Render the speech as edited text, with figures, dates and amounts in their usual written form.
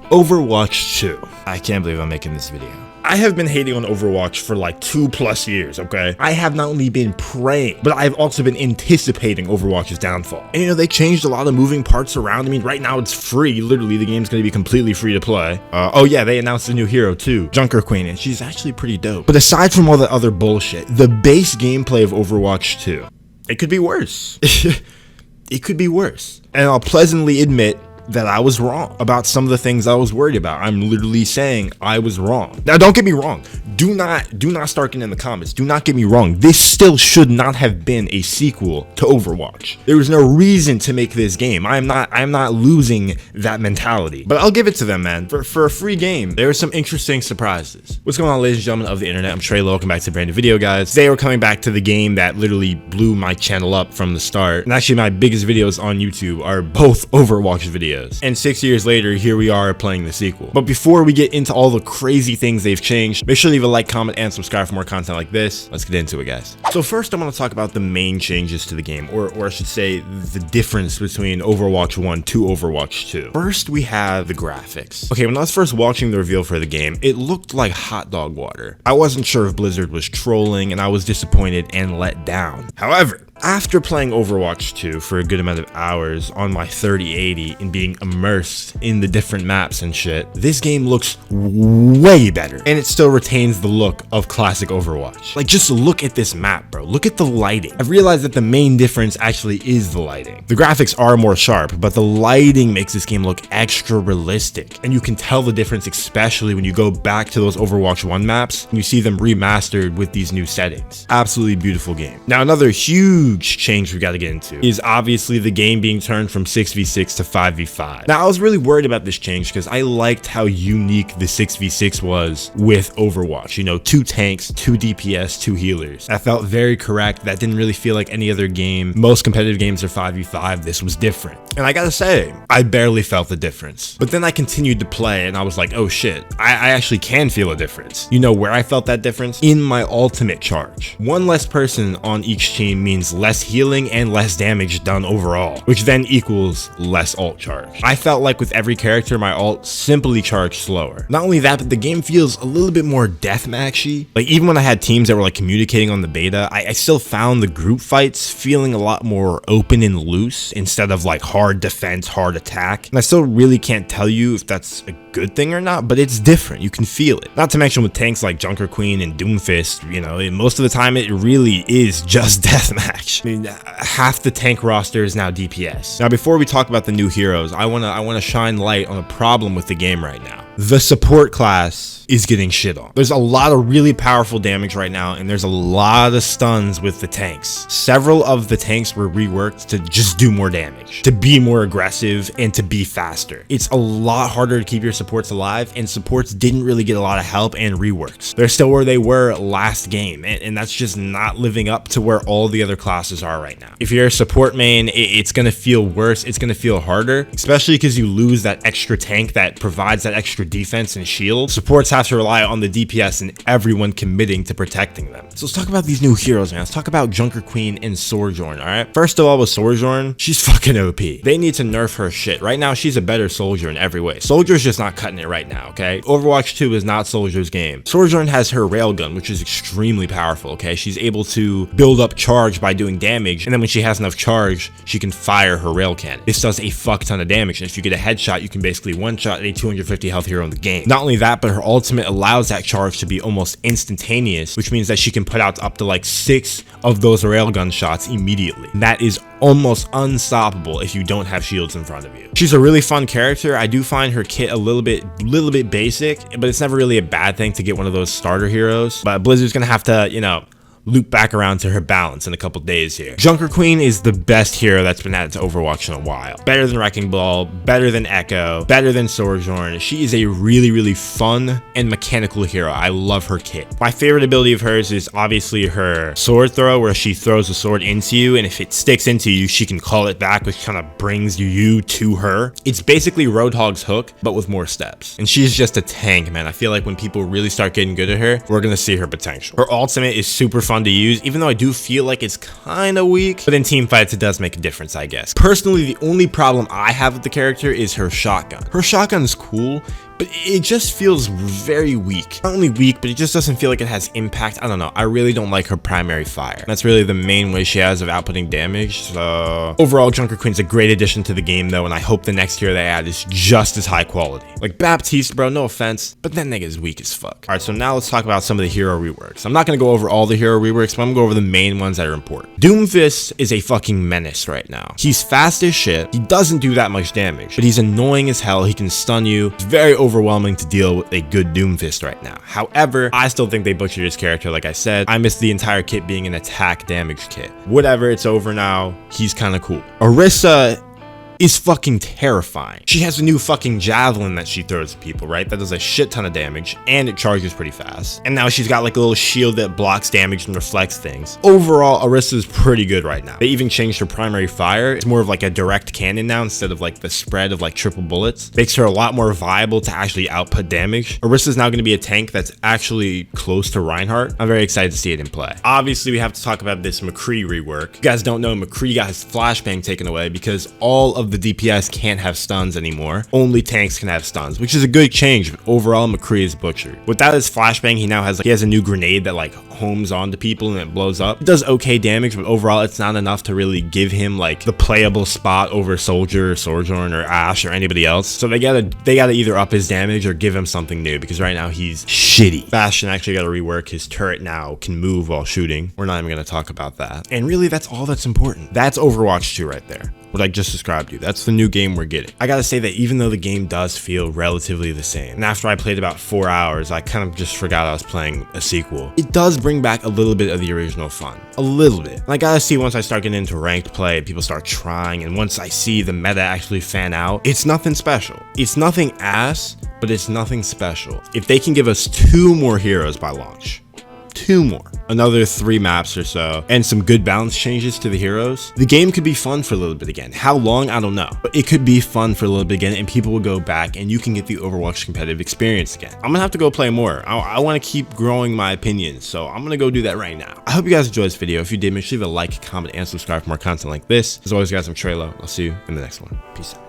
Overwatch 2. I can't believe I'm making this video. I have been hating on Overwatch for like 2+ years, okay? I have not only been praying, but I've also been anticipating Overwatch's downfall. And you know, they changed a lot of moving parts around. I mean, right now it's free. Literally, the game's gonna be completely free to play. Oh yeah, they announced a new hero too, Junker Queen, and she's actually pretty dope. But aside from all the other bullshit, the base gameplay of Overwatch 2, it could be worse. It could be worse. And I'll pleasantly admit that I was wrong about some of the things I was worried about. I'm literally saying I was wrong. Now, don't get me wrong. Do not start getting in the comments. Do not get me wrong. This still should not have been a sequel to Overwatch. There was no reason to make this game. I'm not losing that mentality. But I'll give it to them, man. For a free game, there are some interesting surprises. What's going on, ladies and gentlemen of the internet? I'm Treyllo. Welcome back to a brand new video, guys. Today we're coming back to the game that literally blew my channel up from the start. And actually, my biggest videos on YouTube are both Overwatch videos. And 6 years later, here we are playing the sequel. But before we get into all the crazy things they've changed, make sure to leave a like, comment, and subscribe for more content like this. Let's get into it, guys. So first, I want to talk about the main changes to the game, or I should say the difference between Overwatch 1 to Overwatch 2. First, we have the graphics. Okay, when I was first watching the reveal for the game, it looked like hot dog water. I wasn't sure if Blizzard was trolling, and I was disappointed and let down. However, after playing Overwatch 2 for a good amount of hours on my 3080 and being immersed in the different maps and shit, this game looks way better, and it still retains the look of classic Overwatch. Like, just look at this map, bro. Look at the lighting. I've realized that the main difference actually is the lighting. The graphics are more sharp, but the lighting makes this game look extra realistic, and you can tell the difference, especially when you go back to those Overwatch 1 maps and you see them remastered with these new settings. Absolutely beautiful game. Now, another huge change we got to get into is obviously the game being turned from 6v6 to 5v5. Now, I was really worried about this change because I liked how unique the 6v6 was with Overwatch. You know, 2 tanks, 2 DPS, 2 healers. That felt very correct. That didn't really feel like any other game. Most competitive games are 5v5. This was different. And I gotta say, I barely felt the difference. But then I continued to play and I was like, oh shit, I actually can feel a difference. You know where I felt that difference? In my ultimate charge. One less person on each team means less healing and less damage done overall, which then equals less ult charge. I felt like with every character, my ult simply charged slower. Not only that, but the game feels a little bit more deathmatchy. Like, even when I had teams that were like communicating on the beta, I still found the group fights feeling a lot more open and loose instead of like hard defense, hard attack. And I still really can't tell you if that's a good thing or not, but it's different. You can feel it. Not to mention with tanks like Junker Queen and Doomfist, you know, most of the time it really is just deathmatch. I mean, half the tank roster is now DPS. Now, before we talk about the new heroes, I wanna shine light on a problem with the game right now. The support class is getting shit on. There's a lot of really powerful damage right now, and there's a lot of stuns with the tanks. Several of the tanks were reworked to just do more damage, to be more aggressive, and to be faster. It's a lot harder to keep your supports alive, and supports didn't really get a lot of help and reworks. They're still where they were last game, and that's just not living up to where all the other classes are right now. If you're a support main, it's gonna feel worse, it's gonna feel harder, especially because you lose that extra tank that provides that extra defense and shield. Supports have to rely on the DPS and everyone committing to protecting them. So let's talk about these new heroes, man. Let's talk about Junker Queen and Sojourn, alright? First of all, with Sojourn, she's fucking OP. They need to nerf her shit. Right now, she's a better soldier in every way. Soldier's just not cutting it right now, okay? Overwatch 2 is not Soldier's game. Sojourn has her railgun, which is extremely powerful, okay? She's able to build up charge by doing damage, and then when she has enough charge, she can fire her rail cannon. This does a fuck ton of damage, and if you get a headshot, you can basically one-shot a 250 health hero in the game. Not only that, but her ultimate allows that charge to be almost instantaneous, which means that she can put out up to like 6 of those railgun shots immediately. And that is almost unstoppable if you don't have shields in front of you. She's a really fun character. I do find her kit a little bit basic, but it's never really a bad thing to get one of those starter heroes. But Blizzard's gonna have to, you know, loop back around to her balance in a couple days here. Junker Queen is the best hero that's been added to Overwatch in a while. Better than Wrecking Ball, better than Echo, better than Sojourn. She is a really fun and mechanical hero. I love her kit. My favorite ability of hers is obviously her sword throw, where she throws a sword into you, and if it sticks into you, she can call it back, which kind of brings you to her. It's basically Roadhog's hook, but with more steps. And she's just a tank, man. I feel like when people really start getting good at her, we're gonna see her potential. Her ultimate is super fun to use, even though I do feel like it's kind of weak. But in team fights, it does make a difference, I guess. Personally, the only problem I have with the character is her shotgun. Her shotgun is cool, but it just feels very weak. Not only weak, but it just doesn't feel like it has impact. I don't know. I really don't like her primary fire. That's really the main way she has of outputting damage. So overall, Junker Queen's a great addition to the game though, and I hope the next hero they add is just as high quality. Like Baptiste, bro, no offense, but that nigga is weak as fuck. All right, so now let's talk about some of the hero reworks. I'm not gonna go over all the hero reworks, but I'm gonna go over the main ones that are important. Doomfist is a fucking menace right now. He's fast as shit. He doesn't do that much damage, but he's annoying as hell. He can stun you. It's very overwhelming to deal with a good Doomfist right now. However, I still think they butchered his character. Like I said, I miss the entire kit being an attack damage kit. Whatever, it's over now. He's kind of cool. Orisa is fucking terrifying. She has a new fucking javelin that she throws at people, right? That does a shit ton of damage, and it charges pretty fast. And now she's got like a little shield that blocks damage and reflects things. Overall, Orisa is pretty good right now. They even changed her primary fire. It's more of like a direct cannon now instead of like the spread of like triple bullets. Makes her a lot more viable to actually output damage. Orisa is now going to be a tank that's actually close to Reinhardt. I'm very excited to see it in play. Obviously, we have to talk about this McCree rework. You guys don't know, McCree got his flashbang taken away because all of the DPS can't have stuns anymore. Only tanks can have stuns, which is a good change. But overall, McCree is butchered. Without his flashbang, he now has a new grenade that like homes onto people and it blows up. It does okay damage, but overall, it's not enough to really give him like the playable spot over Soldier or Sojourn or Ashe or anybody else. So they gotta either up his damage or give him something new because right now he's shitty. Bastion actually got to rework. His turret now can move while shooting. We're not even gonna talk about that. And really, that's all that's important. That's Overwatch 2 right there. What I just described to you. That's the new game we're getting. I gotta say that even though the game does feel relatively the same, and after I played about 4 hours, I kind of just forgot I was playing a sequel. It does bring back a little bit of the original fun. A little bit. And I gotta see once I start getting into ranked play, people start trying, and once I see the meta actually fan out, it's nothing special. It's nothing ass, but it's nothing special. If they can give us 2 more heroes by launch, 2 more, another 3 maps or so, and some good balance changes to the heroes, the game could be fun for a little bit again. How long, I don't know, but it could be fun for a little bit again, and people will go back and you can get the Overwatch competitive experience again. I'm gonna have to go play more. I want to keep growing my opinions, so I'm gonna go do that right now. I hope you guys enjoyed this video. If you did, make sure you leave a like, comment, and subscribe for more content like this. As always, guys, I'm Treyllo. I'll see you in the next one. Peace out.